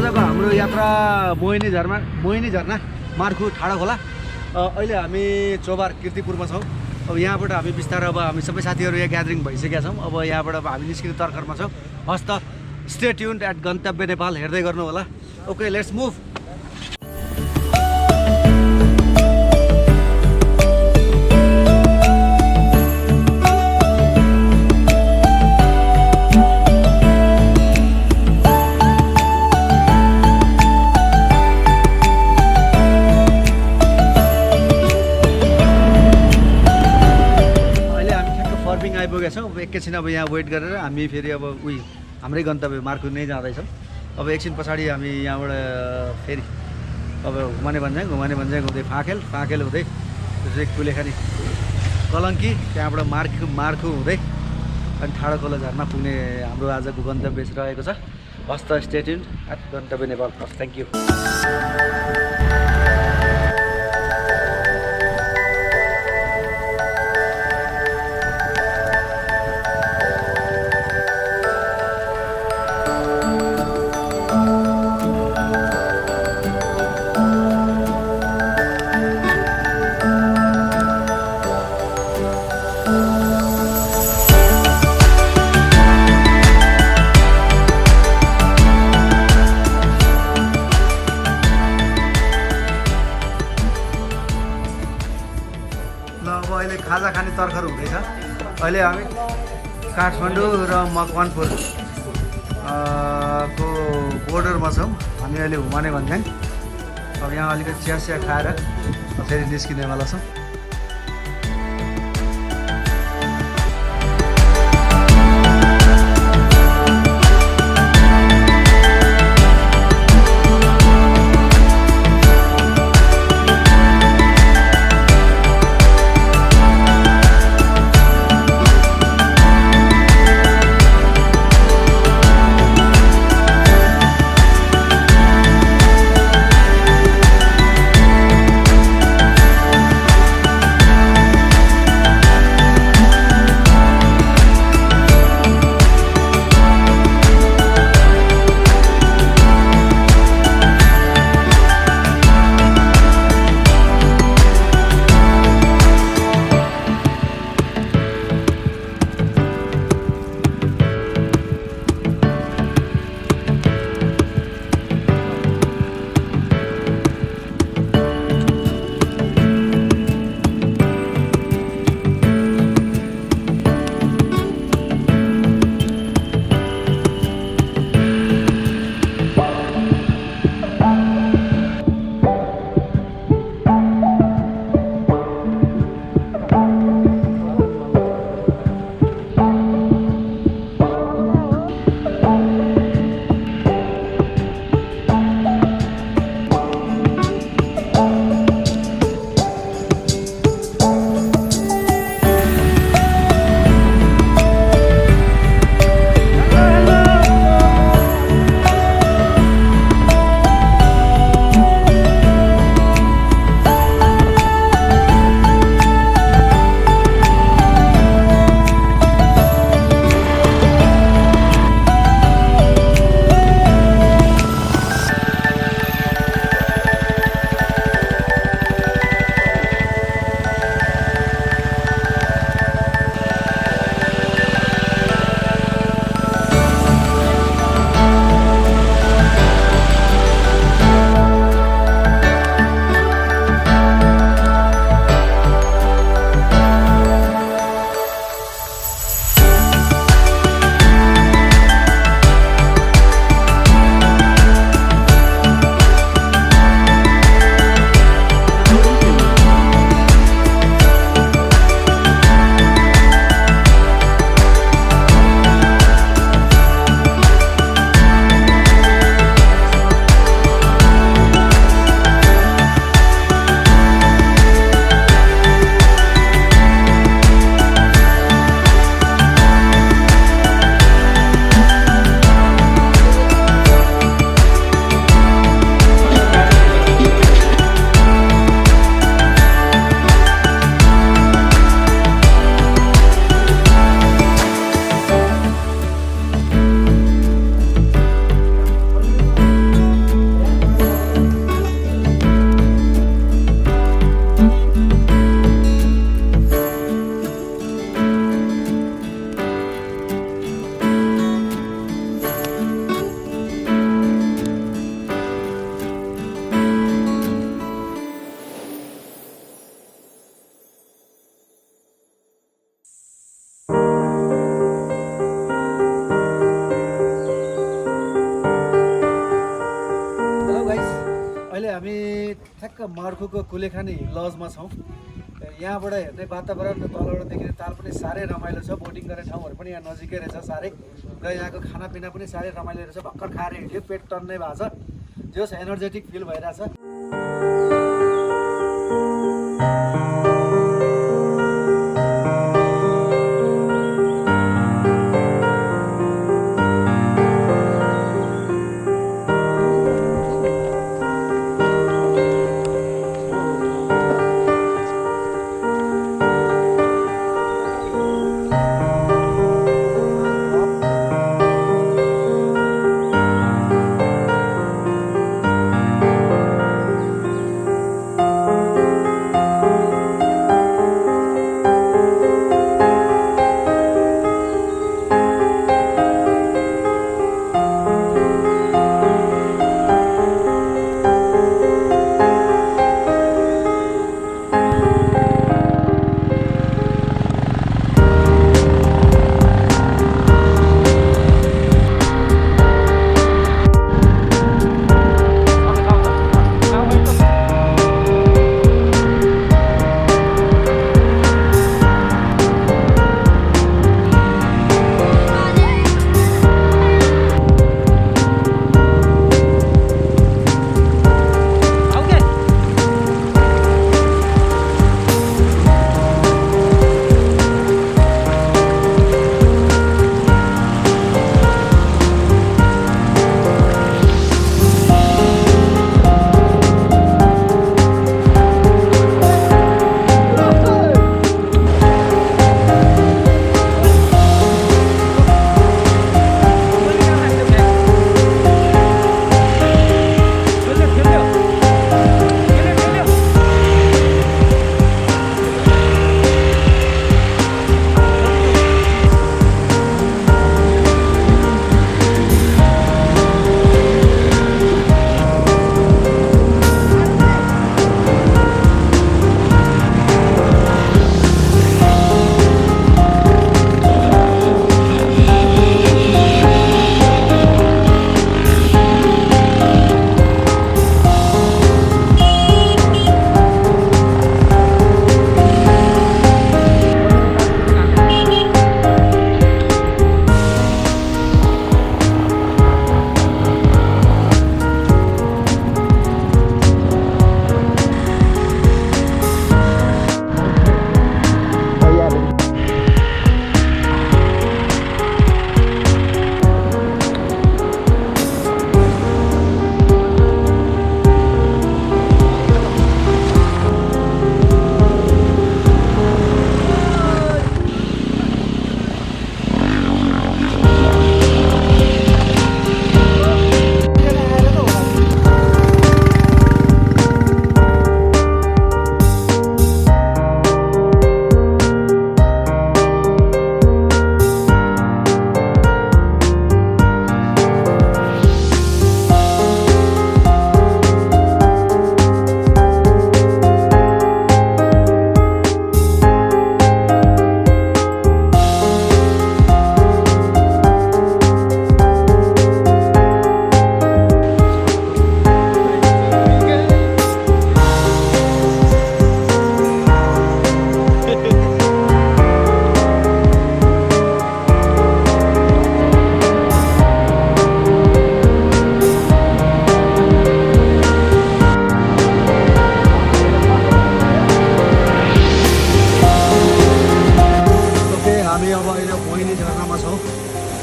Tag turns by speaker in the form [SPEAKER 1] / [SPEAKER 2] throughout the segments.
[SPEAKER 1] आजको हाम्रो यात्रा मोहिनी झरना मार्खु ठाडो खोला। अहिले हामी चोबार कीर्तिपुरमा छौँ। अब यहाँबाट हामी बिस्तारै अब हामी सबै साथीहरू यहाँ ग्यादरिङ भइसकेका छौँ। अब यहाँबाट अब हामी निस्किने तर्खरमा छौँ। हस् त, स्टे ट्युन्ड एट गन्तव्य नेपाल हेर्दै गर्नु होला। Okay, let's move. आइपुगेका छौँ। अब एकैछिन अब यहाँ वेट गरेर हामी फेरि अब हाम्रै गन्तव्य मार्खु नै जाँदैछौँ। अब एकछिन पछाडि हामी यहाँबाट फेरि अब घुमाने भन्ज्याङ हुँदै फाँखेल हुँदै कुलेखानी कलङ्की, त्यहाँबाट मार्खु हुँदै अनि ठाडो खोला झरना पुग्ने हाम्रो आजको गन्तव्य रहेको छ। हस् त, स्टे ट्युन्ड एट गन्तव्य नेपाल। हस्, थ्याङ्क यू। अहिले खाजा खाने तर्खर हुँदैछ। अहिले हामी काठमाडौँ र मकवानपुर को बोर्डरमा छौँ। हामी अहिले हुमाने भन्ज्याङ। अब यहाँ अलिकति चिया खाएर फेरि निस्किनेवाला छौँ। हामी ठ्याक्क मार्खुको कुलेखानी लजमा छौँ। यहाँबाट हेर्ने वातावरण र तलबाट देखिने ताल पनि साह्रै रमाइलो छ। बोटिङ गर्ने ठाउँहरू पनि यहाँ नजिकै रहेछ साह्रै, र यहाँको खानापिना पनि साह्रै रमाइलो रहेछ। भर्खर खाएर हिँड्यो, पेट टन्नै भएको छ, जस एनर्जेटिक फिल भइरहेछ।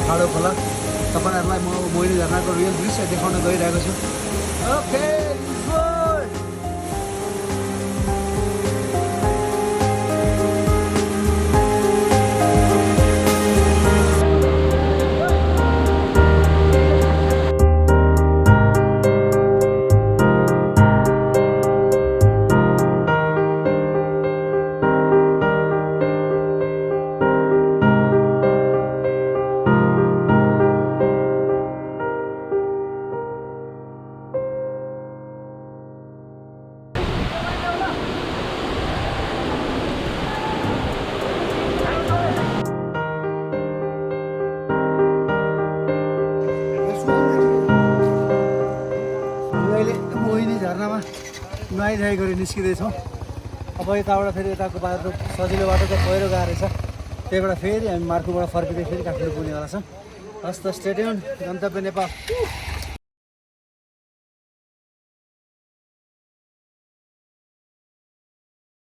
[SPEAKER 1] ठाडो खोला तपाईहरुलाई म मोहिनी झरनाको रियल दृश्य देखाउन गइरहेको छु। ओके झरनामा नुहाइधुवाइ गरी निस्किँदैछौँ। अब यताबाट फेरि यताको बाटो सजिलो बाटो त पहिरो गएको रहेछ, त्यही भएर फेरि हामी मार्कुबाट फर्किँदै फेरि काठमाडौँ पुग्नेवाला छौँ। हस् त स्टे ट्युन, गन्तव्य नेपाल।